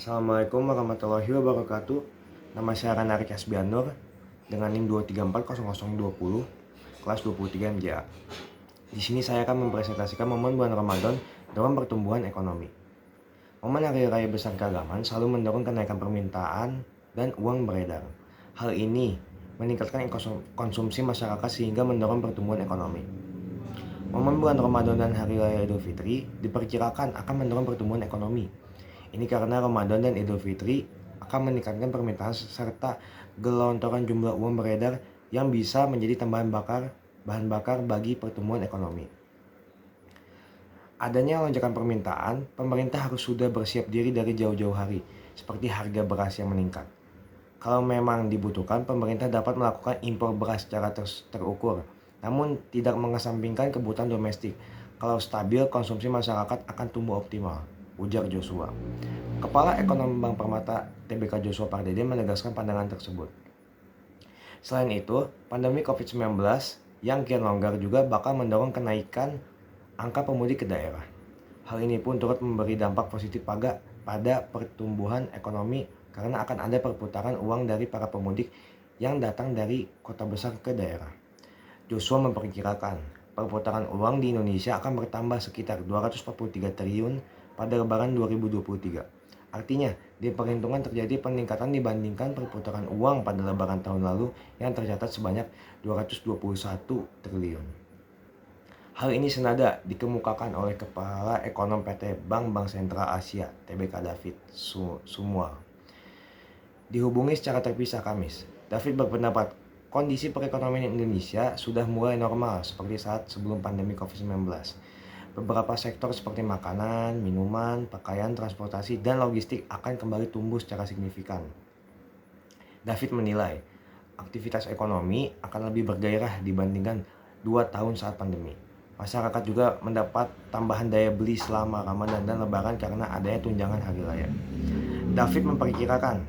Assalamualaikum warahmatullahi wabarakatuh. Nama saya Rana Arik Asbianur dengan NIM 2340020, kelas 23 MJA. Di sini saya akan mempresentasikan momen bulan Ramadan dalam pertumbuhan ekonomi. Momen hari raya besar keagamaan selalu mendorong kenaikan permintaan dan uang beredar. Hal ini meningkatkan konsumsi masyarakat sehingga mendorong pertumbuhan ekonomi. Momen bulan Ramadan dan Hari Raya Idul Fitri diperkirakan akan mendorong pertumbuhan ekonomi. Ini karena Ramadan dan Idul Fitri akan meningkatkan permintaan serta gelontoran jumlah uang beredar yang bisa menjadi bahan bakar bagi pertumbuhan ekonomi. Adanya lonjakan permintaan, pemerintah harus sudah bersiap diri dari jauh-jauh hari, seperti harga beras yang meningkat. Kalau memang dibutuhkan, pemerintah dapat melakukan impor beras secara terukur, namun tidak mengesampingkan kebutuhan domestik. Kalau stabil, konsumsi masyarakat akan tumbuh optimal, ujar Joshua. Kepala Ekonom Bank Permata Tbk Joshua Pardede menegaskan pandangan tersebut. Selain itu, pandemi COVID-19 yang kian longgar juga bakal mendorong kenaikan angka pemudik ke daerah. Hal ini pun turut memberi dampak positif pada pertumbuhan ekonomi karena akan ada perputaran uang dari para pemudik yang datang dari kota besar ke daerah. Joshua memperkirakan perputaran uang di Indonesia akan bertambah sekitar 243 triliun pada Lebaran 2023. Artinya, di perhitungan terjadi peningkatan dibandingkan perputaran uang pada Lebaran tahun lalu yang tercatat sebanyak 221 triliun. Hal ini senada dikemukakan oleh Kepala Ekonom PT Bank Sentral Asia Tbk David Sumual. Dihubungi secara terpisah Kamis, David berpendapat kondisi perekonomian Indonesia sudah mulai normal seperti saat sebelum pandemi COVID-19. Beberapa sektor seperti makanan, minuman, pakaian, transportasi, dan logistik akan kembali tumbuh secara signifikan. David menilai aktivitas ekonomi akan lebih bergairah dibandingkan 2 tahun saat pandemi. Masyarakat juga mendapat tambahan daya beli selama Ramadan dan Lebaran karena adanya tunjangan hari raya. David memperkirakan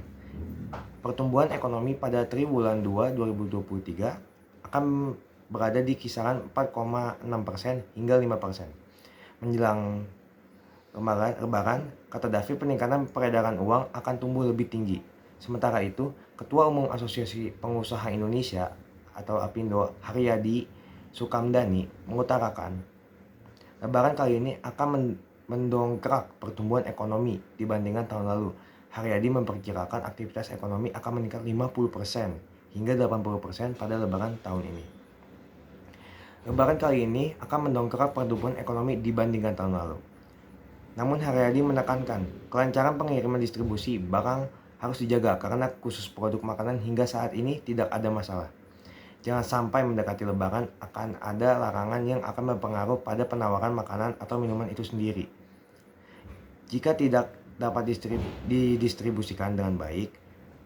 pertumbuhan ekonomi pada triwulan 2 2023 akan berada di kisaran 4,6% hingga 5%. Menjelang Lebaran, kata David, peningkatan peredaran uang akan tumbuh lebih tinggi. Sementara itu, Ketua Umum Asosiasi Pengusaha Indonesia atau APindo, Haryadi Sukamdhani, mengutarakan Lebaran kali ini akan mendongkrak pertumbuhan ekonomi dibandingkan tahun lalu. Haryadi memperkirakan aktivitas ekonomi akan meningkat 50% hingga 80% pada Lebaran tahun ini. Lebaran kali ini akan mendongkrak pertumbuhan ekonomi dibandingkan tahun lalu. Namun Haryadi menekankan kelancaran pengiriman distribusi barang harus dijaga karena khusus produk makanan hingga saat ini tidak ada masalah. Jangan sampai mendekati Lebaran akan ada larangan yang akan berpengaruh pada penawaran makanan atau minuman itu sendiri. Jika tidak dapat didistribusikan dengan baik,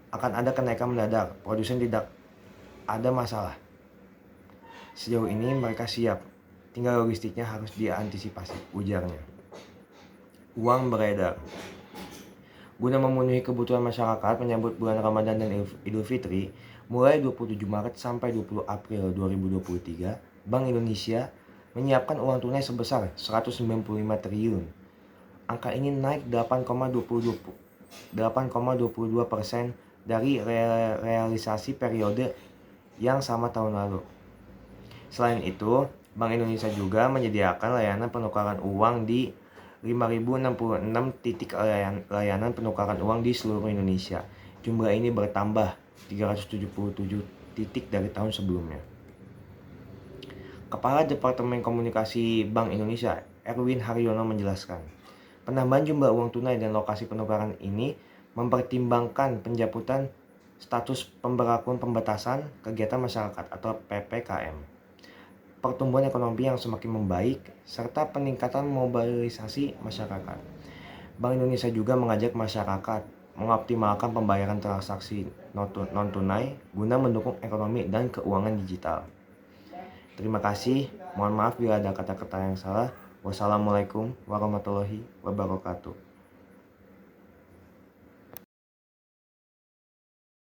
akan ada kenaikan mendadak. Produsen tidak ada masalah. Sejauh ini mereka siap, tinggal logistiknya harus diantisipasi, ujarnya. Uang beredar. Guna memenuhi kebutuhan masyarakat menyambut bulan Ramadan dan Idul Fitri, mulai 27 Maret sampai 20 April 2023, Bank Indonesia menyiapkan uang tunai sebesar 195 triliun. Angka ini naik 8,22% dari realisasi periode yang sama tahun lalu. Selain itu, Bank Indonesia juga menyediakan layanan penukaran uang di 5.066 titik layanan penukaran uang di seluruh Indonesia. Jumlah ini bertambah 377 titik dari tahun sebelumnya. Kepala Departemen Komunikasi Bank Indonesia, Erwin Haryono, menjelaskan, penambahan jumlah uang tunai dan lokasi penukaran ini mempertimbangkan pencabutan status pemberlakuan pembatasan kegiatan masyarakat atau PPKM. Pertumbuhan ekonomi yang semakin membaik, serta peningkatan mobilisasi masyarakat. Bank Indonesia juga mengajak masyarakat mengoptimalkan pembayaran transaksi non-tunai guna mendukung ekonomi dan keuangan digital. Terima kasih, mohon maaf bila ada kata-kata yang salah. Wassalamualaikum warahmatullahi wabarakatuh.